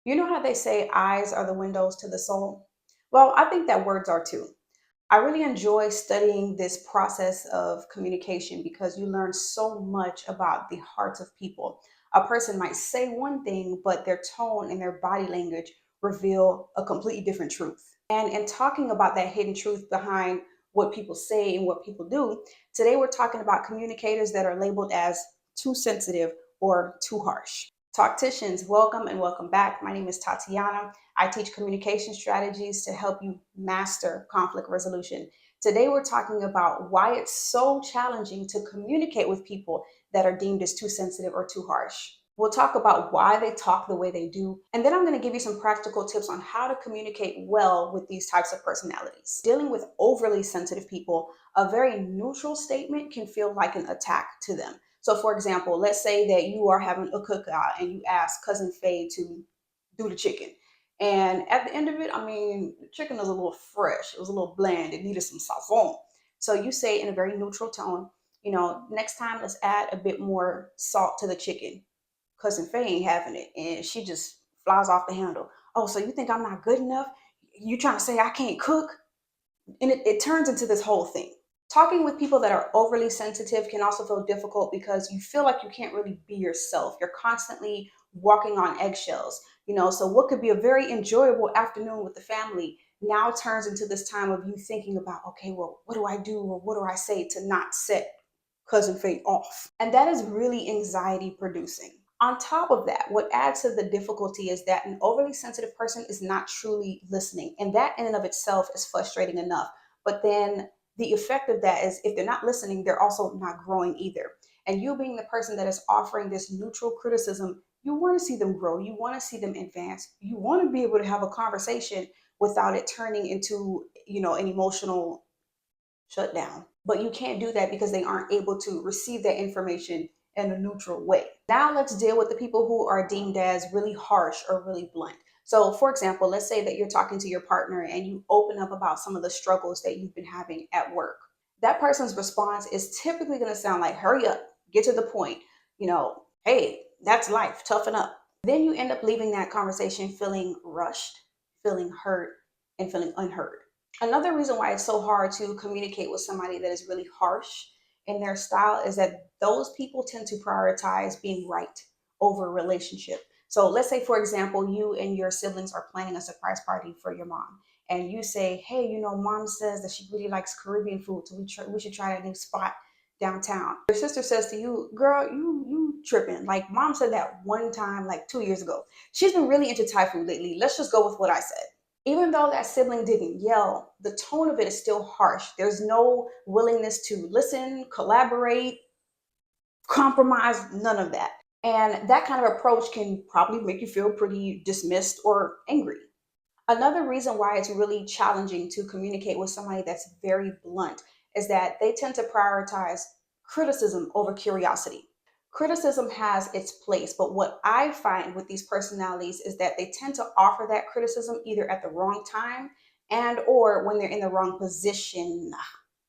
You know how they say eyes are the windows to the soul? Well, I think that words are too. I really enjoy studying this process of communication because you learn so much about the hearts of people. A person might say one thing, but their tone and their body language reveal a completely different truth. And in talking about that hidden truth behind what people say and what people do, today we're talking about communicators that are labeled as too sensitive or too harsh. TalkTicians, welcome and welcome back. My name is Tatiana. I teach communication strategies to help you master conflict resolution. Today, we're talking about why it's so challenging to communicate with people that are deemed as too sensitive or too harsh. We'll talk about why they talk the way they do. And then I'm going to give you some practical tips on how to communicate well with these types of personalities. Dealing with overly sensitive people, a very neutral statement can feel like an attack to them. So, for example, let's say that you are having a cookout and you ask Cousin Faye to do the chicken. And at the end of it, I mean, the chicken was a little fresh. It was a little bland. It needed some sazon. So you say in a very neutral tone, next time let's add a bit more salt to the chicken. Cousin Faye ain't having it. And she just flies off the handle. Oh, so you think I'm not good enough? You trying to say I can't cook? And it turns into this whole thing. Talking with people that are overly sensitive can also feel difficult because you feel like you can't really be yourself. You're constantly walking on eggshells. So what could be a very enjoyable afternoon with the family now turns into this time of you thinking about, okay, well, what do I do or what do I say to not set Cousin Faye off? And that is really anxiety producing. On top of that, what adds to the difficulty is that an overly sensitive person is not truly listening. And that in and of itself is frustrating enough. But then the effect of that is if they're not listening, they're also not growing either. And you being the person that is offering this neutral criticism, you want to see them grow. You want to see them advance. You want to be able to have a conversation without it turning into, an emotional shutdown. But you can't do that because they aren't able to receive that information in a neutral way. Now let's deal with the people who are deemed as really harsh or really blunt. So, for example, let's say that you're talking to your partner and you open up about some of the struggles that you've been having at work. That person's response is typically going to sound like, hurry up, get to the point, hey, that's life, toughen up. Then you end up leaving that conversation feeling rushed, feeling hurt, and feeling unheard. Another reason why it's so hard to communicate with somebody that is really harsh in their style is that those people tend to prioritize being right over relationship. So let's say, for example, you and your siblings are planning a surprise party for your mom, and you say, "Hey, mom says that she really likes Caribbean food, so we should try that new spot downtown." Your sister says to you, "Girl, you tripping? Like mom said that one time, like 2 years ago. She's been really into Thai food lately. Let's just go with what I said." Even though that sibling didn't yell, the tone of it is still harsh. There's no willingness to listen, collaborate, compromise, none of that. And that kind of approach can probably make you feel pretty dismissed or angry. Another reason why it's really challenging to communicate with somebody that's very blunt is that they tend to prioritize criticism over curiosity. Criticism has its place, but what I find with these personalities is that they tend to offer that criticism either at the wrong time and or when they're in the wrong position.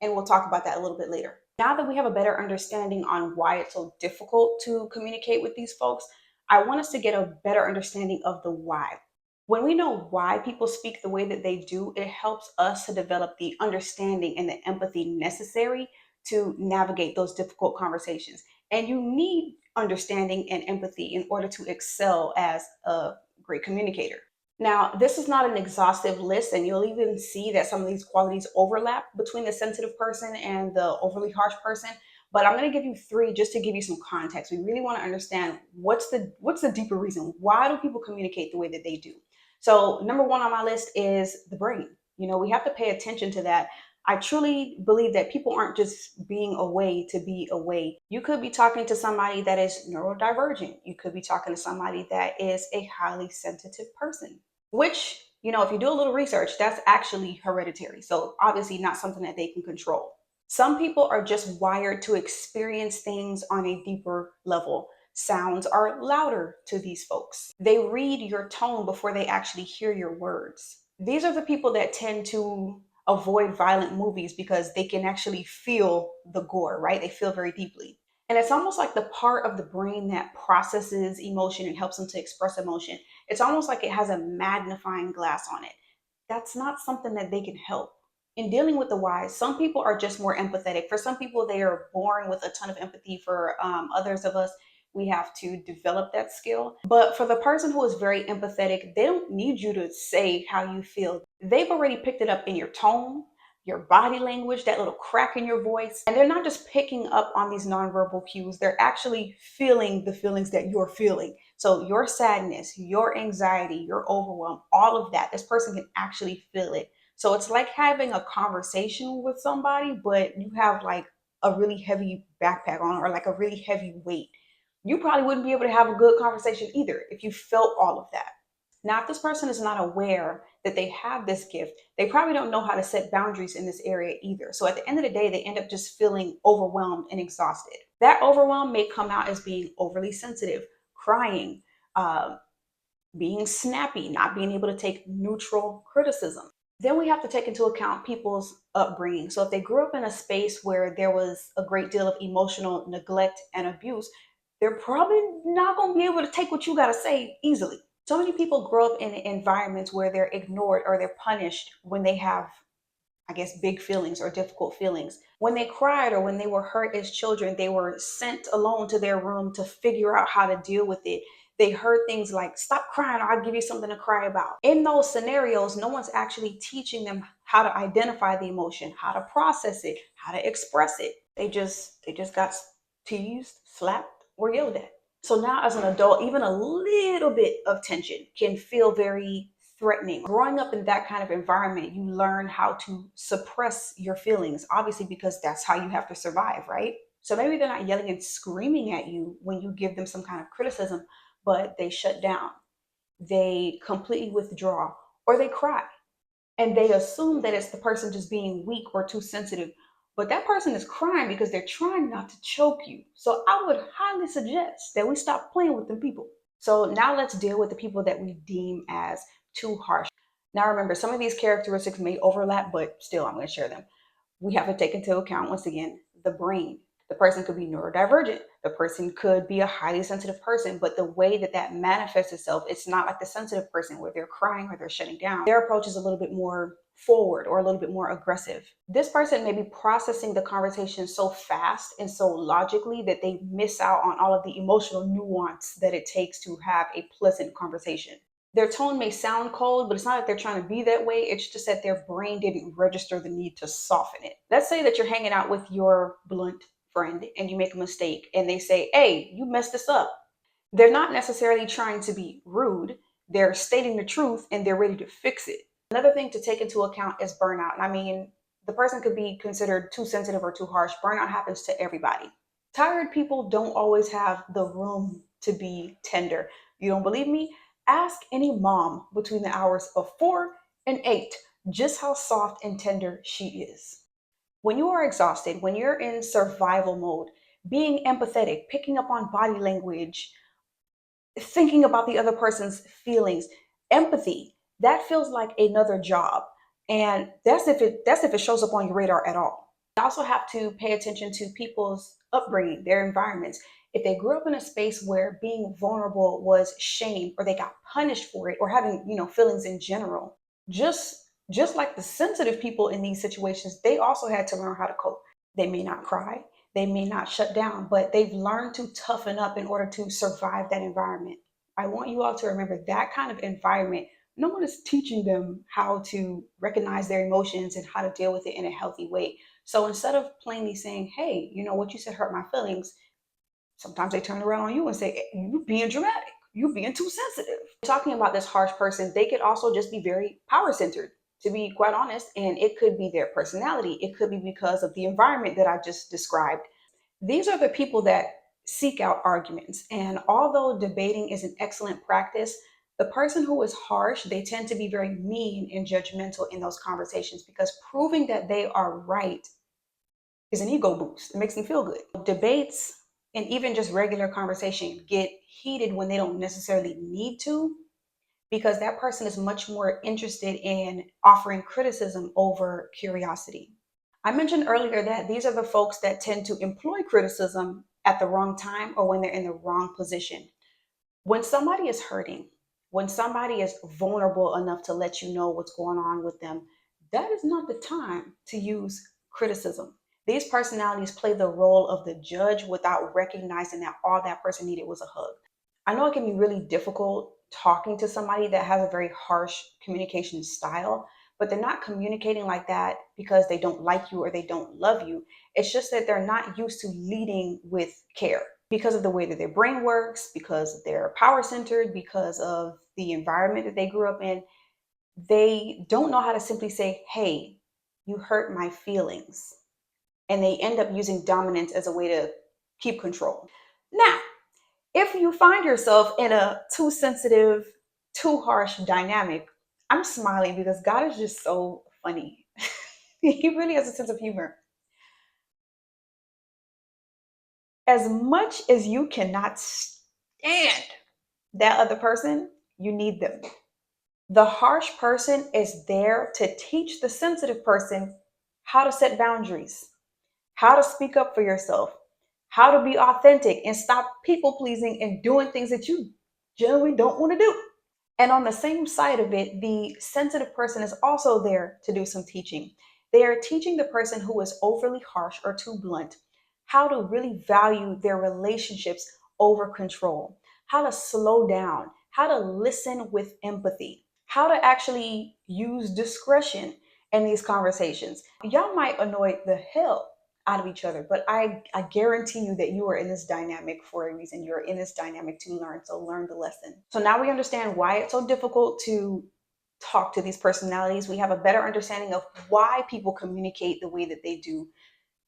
And we'll talk about that a little bit later. Now that we have a better understanding on why it's so difficult to communicate with these folks, I want us to get a better understanding of the why. When we know why people speak the way that they do, it helps us to develop the understanding and the empathy necessary to navigate those difficult conversations. And you need understanding and empathy in order to excel as a great communicator. Now, this is not an exhaustive list, and you'll even see that some of these qualities overlap between the sensitive person and the overly harsh person. But I'm going to give you three just to give you some context. We really want to understand what's the deeper reason. Why do people communicate the way that they do? So, number one on my list is the brain. We have to pay attention to that. I truly believe that people aren't just being a way to be a way. You could be talking to somebody that is neurodivergent. You could be talking to somebody that is a highly sensitive person, which, if you do a little research, that's actually hereditary. So obviously not something that they can control. Some people are just wired to experience things on a deeper level. Sounds are louder to these folks. They read your tone before they actually hear your words. These are the people that tend to avoid violent movies because they can actually feel the gore, right? They feel very deeply. And it's almost like the part of the brain that processes emotion and helps them to express emotion It's almost like it has a magnifying glass on it. That's not something that they can help. In dealing with the whys, some people are just more empathetic. For some people, they are born with a ton of empathy. For others of us, we have to develop that skill. But for the person who is very empathetic, they don't need you to say how you feel. They've already picked it up in your tone, your body language, that little crack in your voice. And they're not just picking up on these nonverbal cues, they're actually feeling the feelings that you're feeling. So your sadness, your anxiety, your overwhelm, all of that, this person can actually feel it. So it's like having a conversation with somebody, but you have like a really heavy backpack on, or like a really heavy weight. You probably wouldn't be able to have a good conversation either if you felt all of that. Now, if this person is not aware that they have this gift, they probably don't know how to set boundaries in this area either. So at the end of the day, they end up just feeling overwhelmed and exhausted. That overwhelm may come out as being overly sensitive, crying, uh, being snappy, not being able to take neutral criticism. Then we have to take into account people's upbringing. So if they grew up in a space where there was a great deal of emotional neglect and abuse, they're probably not going to be able to take what you got to say easily. So many people grow up in environments where they're ignored or they're punished when they have, I guess, big feelings or difficult feelings. When they cried or when they were hurt as children, they were sent alone to their room to figure out how to deal with it. They heard things like, stop crying, or I'll give you something to cry about. In those scenarios, no one's actually teaching them how to identify the emotion, how to process it, how to express it. They just got teased, slapped, or yelled at. So now as an adult, even a little bit of tension can feel very threatening. Growing up in that kind of environment, you learn how to suppress your feelings, obviously, because that's how you have to survive, right? So maybe they're not yelling and screaming at you when you give them some kind of criticism, but they shut down, they completely withdraw, or they cry. And they assume that it's the person just being weak or too sensitive. But that person is crying because they're trying not to choke you. So I would highly suggest that we stop playing with them people. So now let's deal with the people that we deem as too harsh. Now remember, some of these characteristics may overlap, but still, I'm going to share them. We have to take into account, once again, the brain. The person could be neurodivergent. The person could be a highly sensitive person, but the way that that manifests itself, it's not like the sensitive person where they're crying or they're shutting down. Their approach is a little bit more forward or a little bit more aggressive. This person may be processing the conversation so fast and so logically that they miss out on all of the emotional nuance that it takes to have a pleasant conversation. Their tone may sound cold, but it's not that they're trying to be that way. It's just that their brain didn't register the need to soften it. Let's say that you're hanging out with your blunt friend and you make a mistake and they say, hey, you messed this up. They're not necessarily trying to be rude. They're stating the truth and they're ready to fix it. Another thing to take into account is burnout. And I mean, the person could be considered too sensitive or too harsh. Burnout happens to everybody. Tired people don't always have the room to be tender. You don't believe me? Ask any mom between the hours of 4 and 8 just how soft and tender she is. When you are exhausted, when you're in survival mode, being empathetic, picking up on body language, thinking about the other person's feelings, empathy, that feels like another job. And that's if it shows up on your radar at all. You also have to pay attention to people's upbringing, their environments. If they grew up in a space where being vulnerable was shamed or they got punished for it, or having, feelings in general, just like the sensitive people in these situations, they also had to learn how to cope. They may not cry, they may not shut down, but they've learned to toughen up in order to survive that environment. I want you all to remember that kind of environment. No one is teaching them how to recognize their emotions and how to deal with it in a healthy way. So instead of plainly saying, hey, what you said hurt my feelings, sometimes they turn around on you and say, you being dramatic, you being too sensitive. Talking about this harsh person, they could also just be very power centered, to be quite honest. And it could be their personality. It could be because of the environment that I just described. These are the people that seek out arguments. And although debating is an excellent practice, the person who is harsh, they tend to be very mean and judgmental in those conversations, because proving that they are right is an ego boost. It makes them feel good. Debates and even just regular conversation get heated when they don't necessarily need to, because that person is much more interested in offering criticism over curiosity. I mentioned earlier that these are the folks that tend to employ criticism at the wrong time or when they're in the wrong position. When somebody is hurting, When somebody is vulnerable enough to let you know what's going on with them, that is not the time to use criticism. These personalities play the role of the judge without recognizing that all that person needed was a hug. I know it can be really difficult talking to somebody that has a very harsh communication style, but they're not communicating like that because they don't like you or they don't love you. It's just that they're not used to leading with care because of the way that their brain works, because they're power centered, because of the environment that they grew up in. They don't know how to simply say, hey, you hurt my feelings. And they end up using dominance as a way to keep control. Now, if you find yourself in a too sensitive, too harsh dynamic, I'm smiling because God is just so funny. He really has a sense of humor. As much as you cannot stand that other person, you need them. The harsh person is there to teach the sensitive person how to set boundaries, how to speak up for yourself, how to be authentic and stop people pleasing and doing things that you generally don't want to do. And on the same side of it, the sensitive person is also there to do some teaching. They are teaching the person who is overly harsh or too blunt how to really value their relationships over control, how to slow down, how to listen with empathy, how to actually use discretion in these conversations. Y'all might annoy the hell out of each other, but I guarantee you that you are in this dynamic for a reason. You're in this dynamic to learn, so learn the lesson. So now we understand why it's so difficult to talk to these personalities. We have a better understanding of why people communicate the way that they do.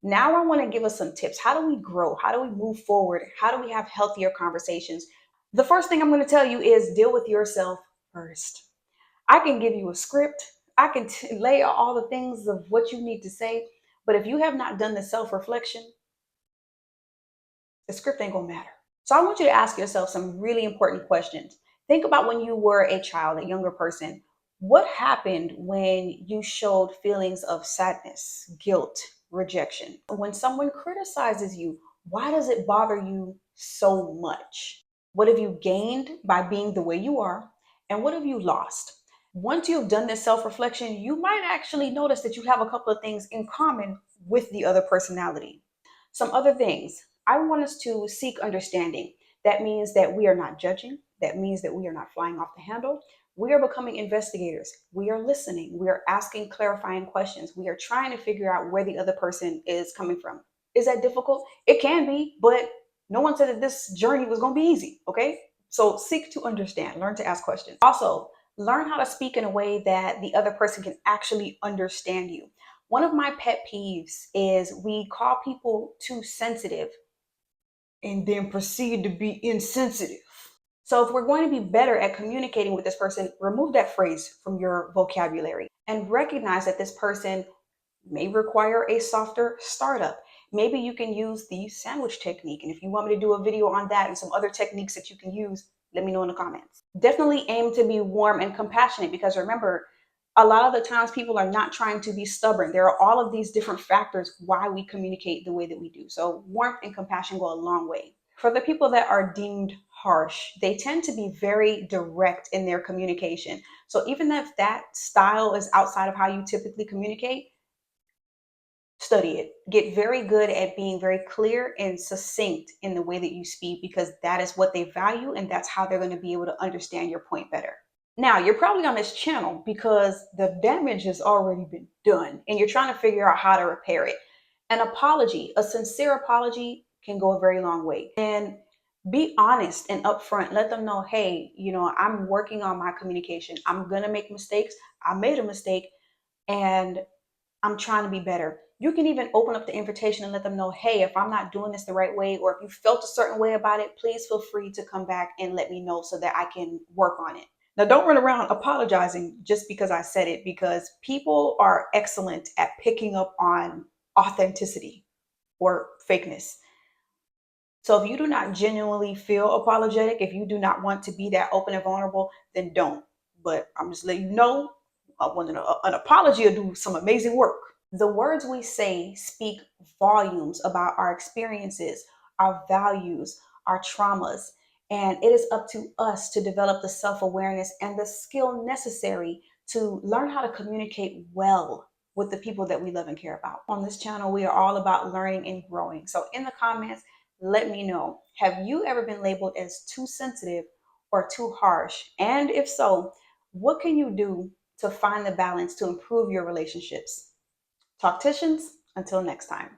Now I want to give us some tips. How do we grow? How do we move forward? How do we have healthier conversations? The first thing I'm going to tell you is deal with yourself first. I can give you a script. I can lay out all the things of what you need to say. But if you have not done the self-reflection, the script ain't gonna matter. So I want you to ask yourself some really important questions. Think about when you were a child, a younger person. What happened when you showed feelings of sadness, guilt, rejection? When someone criticizes you, why does it bother you so much? What have you gained by being the way you are? And what have you lost? Once you've done this self reflection, you might actually notice that you have a couple of things in common with the other personality. Some other things. I want us to seek understanding. That means that we are not judging. That means that we are not flying off the handle. We are becoming investigators. We are listening. We are asking clarifying questions. We are trying to figure out where the other person is coming from. Is that difficult? It can be, but no one said that this journey was going to be easy. Okay. So seek to understand, learn to ask questions. Also, learn how to speak in a way that the other person can actually understand you. One of my pet peeves is we call people too sensitive and then proceed to be insensitive. So, if we're going to be better at communicating with this person, remove that phrase from your vocabulary and recognize that this person may require a softer startup. Maybe you can use the sandwich technique. And if you want me to do a video on that and some other techniques that you can use, let me know in the comments. Definitely aim to be warm and compassionate because remember, a lot of the times people are not trying to be stubborn. There are all of these different factors why we communicate the way that we do. So warmth and compassion go a long way. For the people that are deemed harsh, they tend to be very direct in their communication. So even if that style is outside of how you typically communicate, study it. Get very good at being very clear and succinct in the way that you speak because that is what they value and that's how they're going to be able to understand your point better. Now, you're probably on this channel because the damage has already been done and you're trying to figure out how to repair it. An apology, a sincere apology can go a very long way. And be honest and upfront. Let them know, hey, I'm working on my communication. I'm going to make mistakes. I made a mistake and I'm trying to be better. You can even open up the invitation and let them know, hey, if I'm not doing this the right way, or if you felt a certain way about it, please feel free to come back and let me know so that I can work on it. Now, don't run around apologizing just because I said it, because people are excellent at picking up on authenticity or fakeness. So if you do not genuinely feel apologetic, if you do not want to be that open and vulnerable, then don't. But I'm just letting you know, when an apology will do some amazing work. The words we say speak volumes about our experiences, our values, our traumas, And it is up to us to develop the self awareness and the skill necessary to learn how to communicate well with the people that we love and care about. On this channel, we are all about learning and growing. So, in the comments, let me know, have you ever been labeled as too sensitive or too harsh? And if so, what can you do to find the balance to improve your relationships? TalkTicians, until next time.